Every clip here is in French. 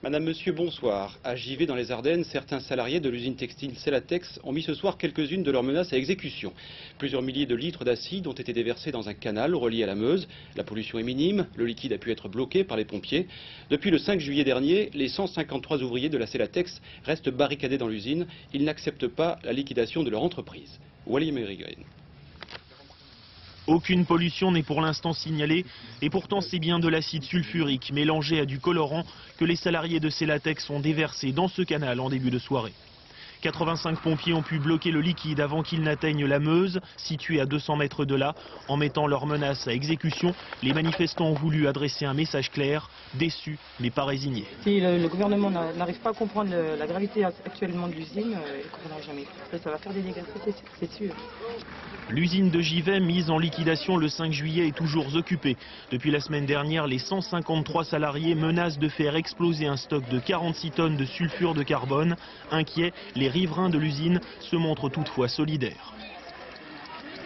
Madame, Monsieur, bonsoir. À Givet, dans les Ardennes, certains salariés de l'usine textile Cellatex ont mis ce soir quelques-unes de leurs menaces à exécution. Plusieurs milliers de litres d'acide ont été déversés dans un canal relié à la Meuse. La pollution est minime, le liquide a pu être bloqué par les pompiers. Depuis le 5 juillet dernier, les 153 ouvriers de la Cellatex restent barricadés dans l'usine. Ils n'acceptent pas la liquidation de leur entreprise. Wally Merigreen. Aucune pollution n'est pour l'instant signalée et pourtant c'est bien de l'acide sulfurique mélangé à du colorant que les salariés de Cellatex ont déversé dans ce canal en début de soirée. 85 pompiers ont pu bloquer le liquide avant qu'il n'atteigne la Meuse, située à 200 mètres de là. En mettant leurs menaces à exécution, les manifestants ont voulu adresser un message clair, déçus mais pas résignés. Si le gouvernement n'arrive pas à comprendre la gravité actuellement de l'usine, il ne comprendra jamais. Ça va faire des dégâts, c'est sûr. L'usine de Givet, mise en liquidation le 5 juillet, est toujours occupée. Depuis la semaine dernière, les 153 salariés menacent de faire exploser un stock de 46 tonnes de sulfure de carbone. Inquiets, les riverains de l'usine se montrent toutefois solidaires.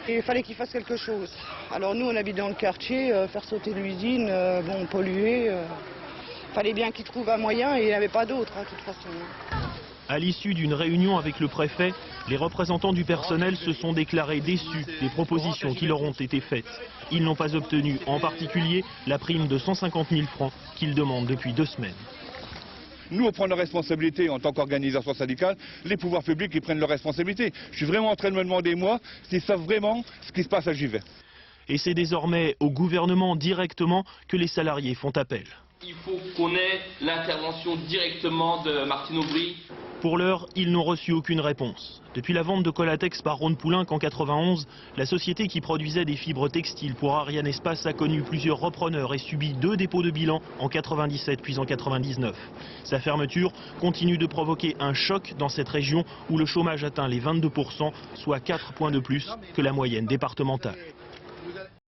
Il fallait qu'ils fassent quelque chose. Alors nous, on habite dans le quartier, faire sauter l'usine, bon, polluer. Fallait bien qu'ils trouvent un moyen et il n'y avait pas d'autre, de toute façon. À l'issue d'une réunion avec le préfet, les représentants du personnel se sont déclarés déçus des propositions qui leur ont été faites. Ils n'ont pas obtenu, en particulier, la prime de 150 000 francs qu'ils demandent depuis 2 semaines. Nous, on prend nos responsabilités en tant qu'organisation syndicale, les pouvoirs publics ils prennent leurs responsabilités. Je suis vraiment en train de me demander, moi, s'ils savent vraiment ce qui se passe à Givet. Et c'est désormais au gouvernement directement que les salariés font appel. Il faut qu'on ait l'intervention directement de Martine Aubry. Pour l'heure, ils n'ont reçu aucune réponse. Depuis la vente de Colatex par Rhône-Poulenc en 91, la société qui produisait des fibres textiles pour Ariane Espace a connu plusieurs repreneurs et subi 2 dépôts de bilan en 97 puis en 99. Sa fermeture continue de provoquer un choc dans cette région où le chômage atteint les 22%, soit 4 points de plus que la moyenne départementale.